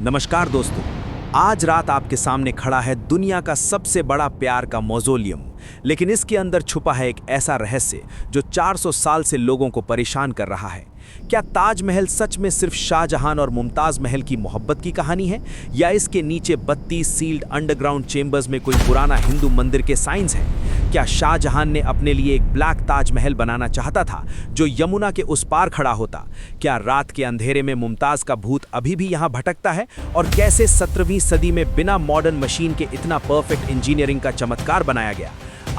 नमस्कार दोस्तों। आज रात आपके सामने खड़ा है दुनिया का सबसे बड़ा प्यार का मौजोलियम, लेकिन इसके अंदर छुपा है एक ऐसा रहस्य जो 400 साल से लोगों को परेशान कर रहा है। क्या ताजमहल सच में सिर्फ शाहजहां और मुमताज महल की मोहब्बत की कहानी है, या इसके नीचे 32 सील्ड अंडरग्राउंड चेंबर्स में कोई पुराना हिंदू मंदिर के साइंस हैं? क्या शाहजहां ने अपने लिए एक ब्लैक ताजमहल बनाना चाहता था जो यमुना के उस पार खड़ा होता? क्या रात के अंधेरे में मुमताज का भूत अभी भी यहाँ भटकता है? और कैसे 17वीं सदी में बिना मॉडर्न मशीन के इतना परफेक्ट इंजीनियरिंग का चमत्कार बनाया गया?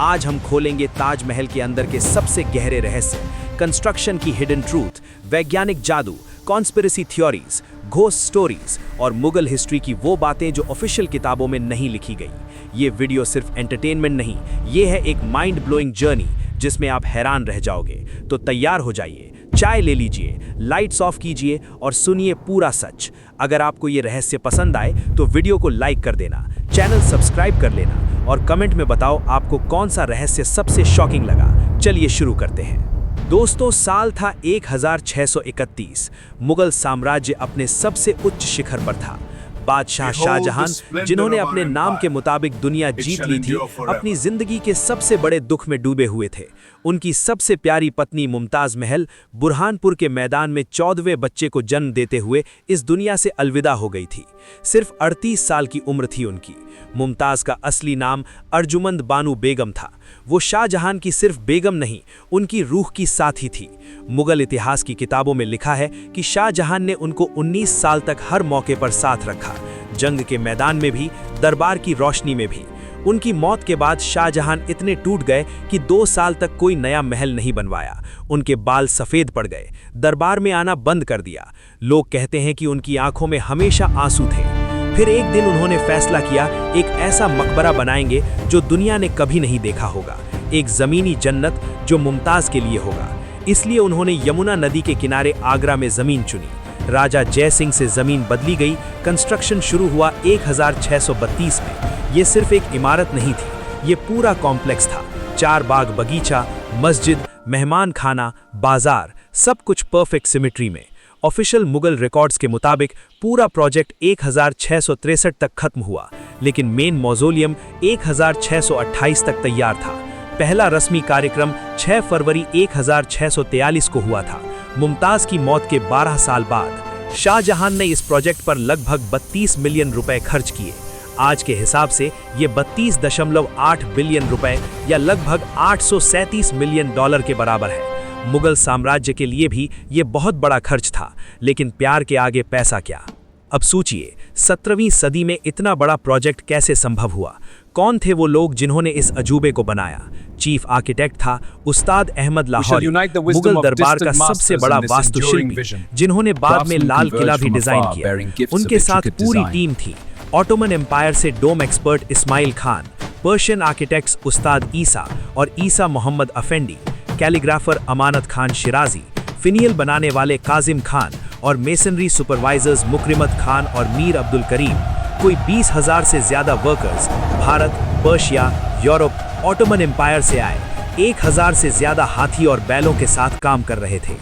आज हम खोलेंगे ताजमहल के अंदर के सबसे गहरे रहस्य, कंस्ट्रक्शन की हिडन ट्रूथ, वैज्ञानिक जादू, कॉन्स्पिरेसी थ्योरीज, घोस्ट स्टोरीज और मुगल हिस्ट्री की वो बातें जो ऑफिशियल किताबों में नहीं लिखी गई। ये वीडियो सिर्फ एंटरटेनमेंट नहीं, ये है एक माइंड ब्लोइंग जर्नी जिसमें आप हैरान रह जाओगे। तो तैयार हो जाइए, चाय ले लीजिए, लाइट्स ऑफ कीजिए और सुनिए पूरा सच। अगर आपको ये रहस्य पसंद आए तो वीडियो को लाइक कर देना, चैनल सब्सक्राइब कर लेना और कमेंट में बताओ आपको कौन सा रहस्य सबसे शॉकिंग लगा। चलिए शुरू करते हैं। दोस्तों, साल था 1631। मुगल साम्राज्य अपने सबसे उच्च शिखर पर था। बादशाह शाहजहां, जिन्होंने अपने नाम के मुताबिक दुनिया जीत ली थी, अपनी जिंदगी के सबसे बड़े दुख में डूबे हुए थे। उनकी सबसे प्यारी पत्नी मुमताज महल बुरहानपुर के मैदान में 14वें बच्चे को जन्म देते हुए इस दुनिया से अलविदा हो गई थी। सिर्फ 38 साल की उम्र थी उनकी। मुमताज का असली नाम अर्जुमंद बानू बेगम था। वो शाहजहां की सिर्फ बेगम नहीं, उनकी रूह की साथी थी। मुगल इतिहास की किताबों में लिखा है कि शाहजहां ने उनको 19 साल तक हर मौके पर साथ रखा, जंग के मैदान में भी, दरबार की रोशनी में भी। उनकी मौत के बाद शाहजहां इतने टूट गए कि 2 साल तक कोई नया महल नहीं बनवाया। उनके बाल सफ़ेद पड़ गए, दरबार में आना बंद कर दिया। लोग कहते हैं कि उनकी आंखों में हमेशा आंसू थे। फिर एक दिन उन्होंने फैसला किया, एक ऐसा मकबरा बनाएंगे जो दुनिया ने कभी नहीं देखा होगा, एक ज़मीनी जन्नत जो मुमताज़ के लिए होगा। इसलिए उन्होंने यमुना नदी के किनारे आगरा में ज़मीन चुनी। राजा जय सिंह से ज़मीन बदली गई। कंस्ट्रक्शन शुरू हुआ 1632 में। ये सिर्फ एक इमारत नहीं थी, ये पूरा कॉम्प्लेक्स था। 4 बाग बगीचा, मस्जिद, मेहमान खाना, बाजार, सब कुछ परफेक्ट सिमेट्री में। ऑफिशियल मुगल रिकॉर्ड्स के मुताबिक पूरा प्रोजेक्ट 1663 तक खत्म हुआ, लेकिन मेन मौजोलियम 1628 तक तैयार था। पहला रस्मी कार्यक्रम 6 फरवरी 1643 को हुआ था, मुमताज़ की मौत के 12 साल बाद। शाहजहां ने इस प्रोजेक्ट पर लगभग 32 मिलियन रुपए खर्च किए। आज के हिसाब से ये 32.8 बिलियन रुपए या लगभग 837 मिलियन डॉलर के बराबर है। मुगल साम्राज्य के लिए भी ये बहुत बड़ा खर्च था, लेकिन प्यार के आगे पैसा क्या। अब सोचिए, 17वीं सदी में इतना बड़ा प्रोजेक्ट कैसे संभव हुआ? कौन थे वो लोग जिन्होंने इस अजूबे को बनाया? चीफ आर्किटेक्ट था उस्ताद अहमद लाहौरी, मुगल दरबार का सबसे बड़ा वास्तुशिल्पी, जिन्होंने बाद में लाल किला भी डिजाइन किया। उनके साथ पूरी टीम थी। ऑटोमन एम्पायर से dome expert Ismail Khan, Persian architects Ustad Isa और Isa Mohammad Effendi, calligrapher Amanat Khan Shirazi, finial बनाने वाले काजिम खान और मेसनरी सुपरवाइजर्स मुकरिमत खान और मीर अब्दुल करीम। कोई 20,000 से ज्यादा workers Bharat, Persia, Europe, Ottoman Empire से आए। 1,000 से ज्यादा हाथी और बैलों के साथ काम कर रहे थे।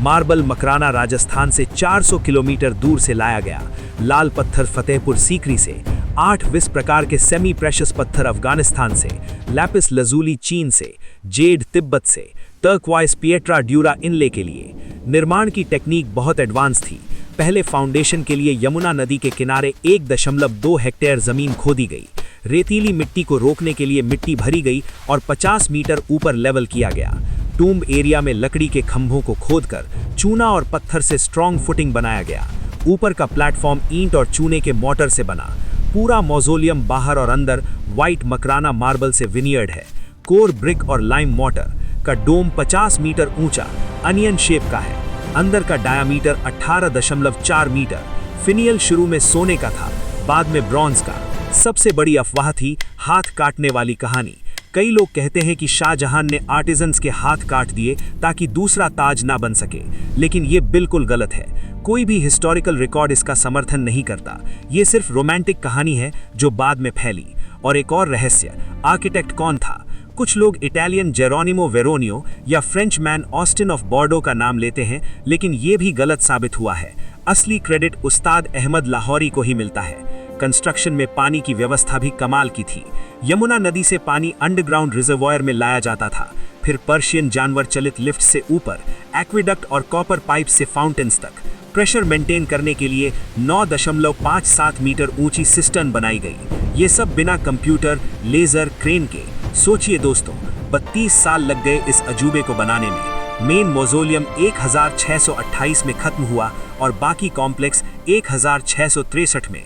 मार्बल मकराना राजस्थान से 400 किलोमीटर दूर से लाया गया। लाल पत्थर फतेहपुर सीकरी से, 8 विस प्रकार के सेमी प्रेशस पत्थर अफगानिस्तान से, लैपिस लजूली चीन से, जेड तिब्बत से, टर्कवाइस पिएट्रा ड्यूरा इनले के लिए। निर्माण की टेक्निक बहुत एडवांस थी। पहले फाउंडेशन के लिए यमुना नदी के किनारे 1.2 हेक्टेयर जमीन खोदी गई। रेतीली मिट्टी को रोकने के लिए मिट्टी भरी गई और 50 मीटर ऊपर लेवल किया गया। टूम्ब एरिया में लकड़ी के खंभों को खोदकर चूना और पत्थर से स्ट्रॉन्ग फुटिंग बनाया गया। ऊपर का प्लेटफॉर्म ईंट और चूने के मोटर से बना। पूरा मौजोलियम बाहर और अंदर व्हाइट मकराना मार्बल से विनियर्ड है। कोर ब्रिक और लाइम मोटर का डोम 50 मीटर ऊंचा अनियन शेप का है। अंदर का डायामीटर 18.4 मीटर। फिनियल शुरू में सोने का था, बाद में ब्रॉन्ज का। सबसे बड़ी अफवाह थी हाथ काटने वाली कहानी। कई लोग कहते हैं कि शाहजहां ने आर्टिजन्स के हाथ काट दिए ताकि दूसरा ताज ना बन सके, लेकिन ये बिल्कुल गलत है। कोई भी हिस्टोरिकल रिकॉर्ड इसका समर्थन नहीं करता। ये सिर्फ रोमांटिक कहानी है जो बाद में फैली। और एक और रहस्य, आर्किटेक्ट कौन था? कुछ लोग इटालियन जेरोनिमो वेरोनियो या फ्रेंच मैन ऑस्टिन ऑफ बॉर्डो का नाम लेते हैं, लेकिन ये भी गलत साबित हुआ है। असली क्रेडिट उस्ताद अहमद लाहौरी को ही मिलता है। कंस्ट्रक्शन में पानी की व्यवस्था भी कमाल की थी। यमुना नदी से पानी अंडरग्राउंड रिजर्वॉयर में लाया जाता था, फिर पर्शियन जानवर चलित लिफ्ट से ऊपर, एक्वेडक्ट और कॉपर पाइप से फाउंटेन्स तक। प्रेशर मेंटेन करने के लिए 9.57 मीटर ऊंची सिस्टर्न बनाई गई। ये सब बिना कंप्यूटर, लेजर, क्रेन के। सोचिए दोस्तों, 32 साल लग गए इस अजूबे को बनाने में। मेन मौजोलियम 1628 में खत्म हुआ और बाकी कॉम्प्लेक्स 1663 में।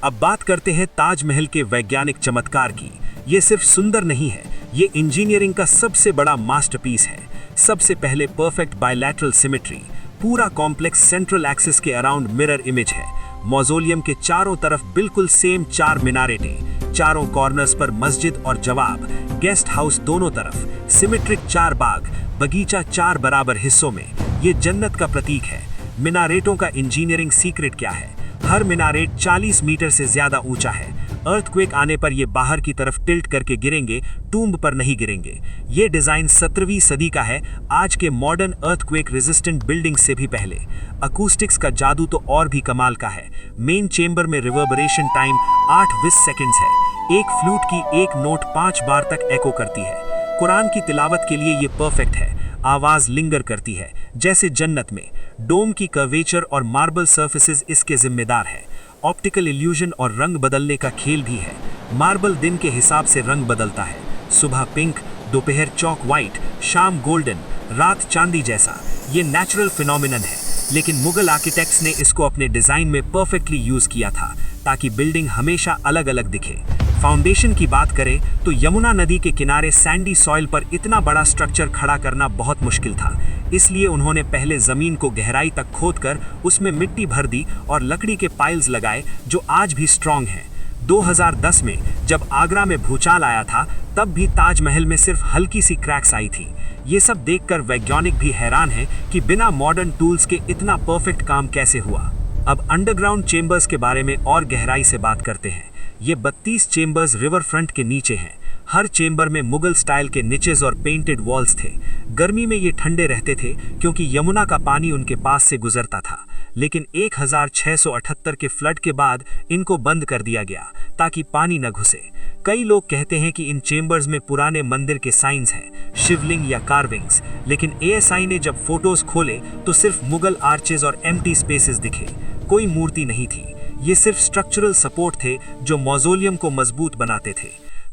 अब बात करते हैं ताजमहल के वैज्ञानिक चमत्कार की। ये सिर्फ सुंदर नहीं है, ये इंजीनियरिंग का सबसे बड़ा मास्टरपीस है। सबसे पहले परफेक्ट बायलैटरल सिमेट्री। पूरा कॉम्प्लेक्स सेंट्रल एक्सिस के अराउंड मिरर इमेज है। मौजोलियम के चारों तरफ बिल्कुल सेम 4 मिनारेटें, चारों कॉर्नर्स पर मस्जिद और जवाब, गेस्ट हाउस दोनों तरफ, सिमेट्रिक 4 बाग, बगीचा 4 बराबर हिस्सों में। ये जन्नत का प्रतीक है। मिनारेटों का इंजीनियरिंग सीक्रेट क्या है? हर मिनारेट 40 मीटर से ज्यादा ऊंचा है। अर्थक्वेक आने पर ये बाहर की तरफ टिल्ट करके गिरेंगे, टूम्ब पर नहीं गिरेंगे। ये डिजाइन 17वीं सदी का है, आज के मॉडर्न अर्थक्वेक रेजिस्टेंट बिल्डिंग से भी पहले। अकूस्टिक्स का जादू तो और भी कमाल का है। मेन चेंबर में रिवर्बरेशन टाइम 8 सेकंड्स है। एक फ्लूट की एक नोट 5 बार तक एको करती है। कुरान की तिलावत के लिए ये परफेक्ट है। आवाज लिंगर करती है जैसे जन्नत में। डोम की कर्वेचर और मार्बल सर्फेसेस इसके जिम्मेदार है। ऑप्टिकल इल्यूजन और रंग बदलने का खेल भी है। मार्बल दिन के हिसाब से रंग बदलता है। सुबह पिंक, दोपहर चॉक व्हाइट, शाम गोल्डन, रात चांदी जैसा। ये नेचुरल फिनोमिनन है, लेकिन मुगल आर्किटेक्ट्स ने इसको अपने डिजाइन में परफेक्टली यूज किया था ताकि बिल्डिंग हमेशा अलग अलग दिखे। फाउंडेशन की बात करें तो यमुना नदी के किनारे सैंडी सॉइल पर इतना बड़ा स्ट्रक्चर खड़ा करना बहुत मुश्किल था। इसलिए उन्होंने पहले जमीन को गहराई तक खोदकर उसमें मिट्टी भर दी और लकड़ी के पाइल्स लगाए जो आज भी स्ट्रॉन्ग हैं। 2010 में जब आगरा में भूचाल आया था, तब भी ताजमहल में सिर्फ हल्की सी क्रैक्स आई थी। ये सब देखकर वैज्ञानिक भी हैरान हैं कि बिना मॉडर्न टूल्स के इतना परफेक्ट काम कैसे हुआ। अब अंडरग्राउंड चेंबर्स के बारे में और गहराई से बात करते हैं। ये 32 चेंबर्स रिवर फ्रंट के नीचे हैं। हर चेंबर में मुगल स्टाइल के निचेस और पेंटेड वॉल्स थे। गर्मी में ये ठंडे रहते थे क्योंकि यमुना का पानी उनके पास से गुजरता था। लेकिन 1678 के फ्लड के बाद इनको बंद कर दिया गया ताकि पानी न घुसे। कई लोग कहते हैं कि इन चेंबर्स में पुराने मंदिर के साइंस हैं, शिवलिंग या कार्विंग्स। लेकिन एएसआई ने जब फोटोज खोले तो सिर्फ मुगल आर्चेज और एम्प्टी स्पेसेस दिखे। कोई मूर्ति नहीं थी। ये सिर्फ स्ट्रक्चरल सपोर्ट थे जो मौजोलियम को मजबूत बनाते थे।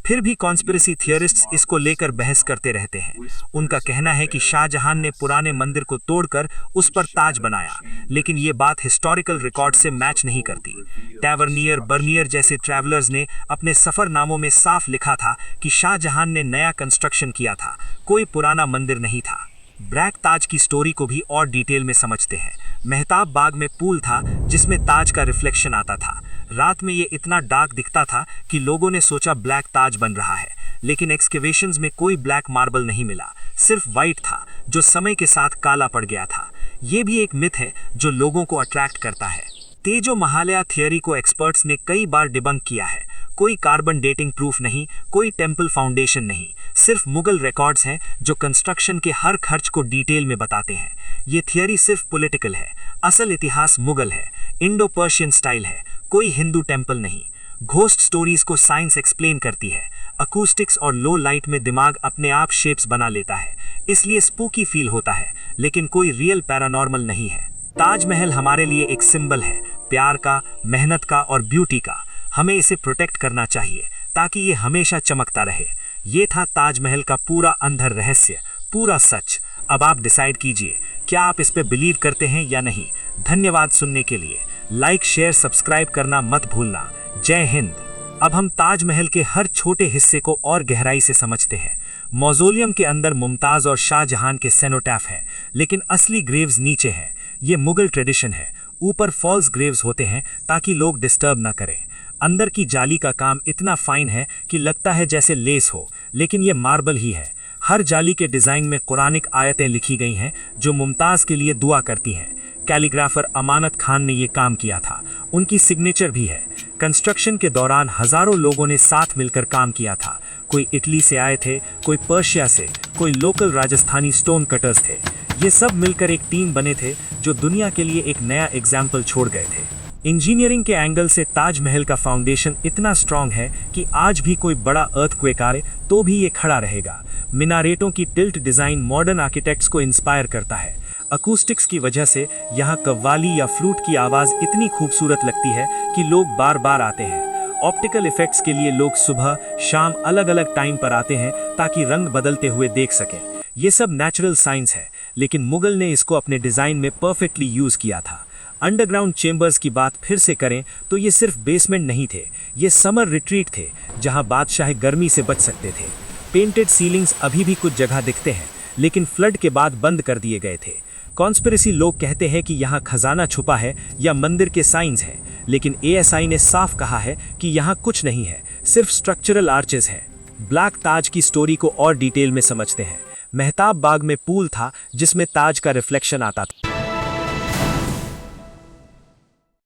फिर भी कॉन्स्पिरेसी थियरिस्ट्स इसको लेकर बहस करते रहते हैं। उनका कहना है कि शाहजहां ने पुराने मंदिर को तोड़कर उस पर ताज बनाया, लेकिन ये बात हिस्टोरिकल रिकॉर्ड से मैच नहीं करती। टैवर्नियर बर्नियर जैसे ट्रैवलर्स ने अपने सफरनामों में साफ लिखा था कि शाहजहां ने नया कंस्ट्रक्शन किया था, कोई पुराना मंदिर नहीं था। ब्लैक ताज की स्टोरी को भी और डिटेल में समझते हैं। मेहताब बाग में पूल था जिसमें ताज का रिफ्लेक्शन आता था। रात में ये इतना डार्क दिखता था कि लोगों ने सोचा ब्लैक ताज बन रहा है, लेकिन एक्सकेवेशंस में कोई ब्लैक मार्बल नहीं मिला, सिर्फ वाइट था जो समय के साथ काला पड़ गया था। ये भी एक मिथ है जो लोगों को अट्रैक्ट करता है। तेजो महालया थियरी को एक्सपर्ट्स ने कई बार डिबंक किया है। कोई कार्बन डेटिंग प्रूफ नहीं, कोई टेम्पल फाउंडेशन नहीं, सिर्फ मुगल रिकॉर्ड्स हैं जो कंस्ट्रक्शन के हर खर्च को डिटेल में बताते हैं। ये थियरी सिर्फ पॉलिटिकल है, असल इतिहास मुगल है, इंडो पर्शियन स्टाइल है, कोई हिंदू टेम्पल नहीं। घोस्ट स्टोरीज को साइंस एक्सप्लेन करती है। अकूस्टिक्स और लो लाइट में दिमाग अपने आप शेप्स बना लेता है, इसलिए स्पूकी फील होता है, लेकिन कोई रियल पैरानॉर्मल नहीं है। ताजमहल हमारे लिए एक सिंबल है, प्यार का, मेहनत का और ब्यूटी का। हमें इसे प्रोटेक्ट करना चाहिए ताकि ये हमेशा चमकता रहे। ये था ताजमहल का पूरा अंदर रहस्य, पूरा सच। अब आप डिसाइड कीजिए, क्या आप इस पे बिलीव करते हैं या नहीं। धन्यवाद सुनने के लिए। लाइक, शेयर, सब्सक्राइब करना मत भूलना। जय हिंद। अब हम ताजमहल के हर छोटे हिस्से को और गहराई से समझते हैं। मौजोलियम के अंदर मुमताज और शाहजहां के सेनोटैफ है, लेकिन असली ग्रेव्स नीचे हैं। ये मुगल ट्रेडिशन है। ऊपर फॉल्स ग्रेव्स होते हैं ताकि लोग डिस्टर्ब ना करें। अंदर की जाली का काम इतना फाइन है कि लगता है जैसे लेस हो, लेकिन ये मार्बल ही है। हर जाली के डिजाइन में कुरानिक आयतें लिखी गई हैं जो मुमताज के लिए दुआ करती हैं। कैलीग्राफर अमानत खान ने ये काम किया था, उनकी सिग्नेचर भी है। कंस्ट्रक्शन के दौरान हजारों लोगों ने साथ मिलकर काम किया था। कोई इटली से आए थे, कोई पर्शिया से, कोई लोकल राजस्थानी स्टोन कटर्स थे। ये सब मिलकर एक टीम बने थे जो दुनिया के लिए एक नया एग्जाम्पल छोड़ गए थे। इंजीनियरिंग के एंगल से ताजमहल का फाउंडेशन इतना स्ट्रांग है कि आज भी कोई बड़ा अर्थक्वेक आए तो भी ये खड़ा रहेगा। मिनारेटों की टिल्ट डिजाइन मॉडर्न आर्किटेक्ट्स को इंस्पायर करता है। अकूस्टिक्स की वजह से यहाँ कव्वाली या फ्लूट की आवाज इतनी खूबसूरत लगती है कि लोग बार बार आते हैं। ऑप्टिकल इफेक्ट्स के लिए लोग सुबह शाम अलग अलग टाइम पर आते हैं ताकि रंग बदलते हुए देख सकें। ये सब नेचुरल साइंस है, लेकिन मुगल ने इसको अपने डिजाइन में परफेक्टली यूज किया था। अंडरग्राउंड चेंबर्स की बात फिर से करें तो ये सिर्फ बेसमेंट नहीं थे, ये समर रिट्रीट थे जहां बादशाह गर्मी से बच सकते थे। पेंटेड सीलिंग्स अभी भी कुछ जगह दिखते हैं, लेकिन फ्लड के बाद बंद कर दिए गए थे। कॉन्स्पिरेसी लोग कहते हैं कि यहाँ खजाना छुपा है या मंदिर के साइंस हैं, लेकिन एएसआई ने साफ कहा है कि यहाँ कुछ नहीं है, सिर्फ स्ट्रक्चरल आर्चेस हैं। ब्लैक ताज की स्टोरी को और डिटेल में समझते हैं। मेहताब बाग में पूल था जिसमें ताज का रिफ्लेक्शन आता था।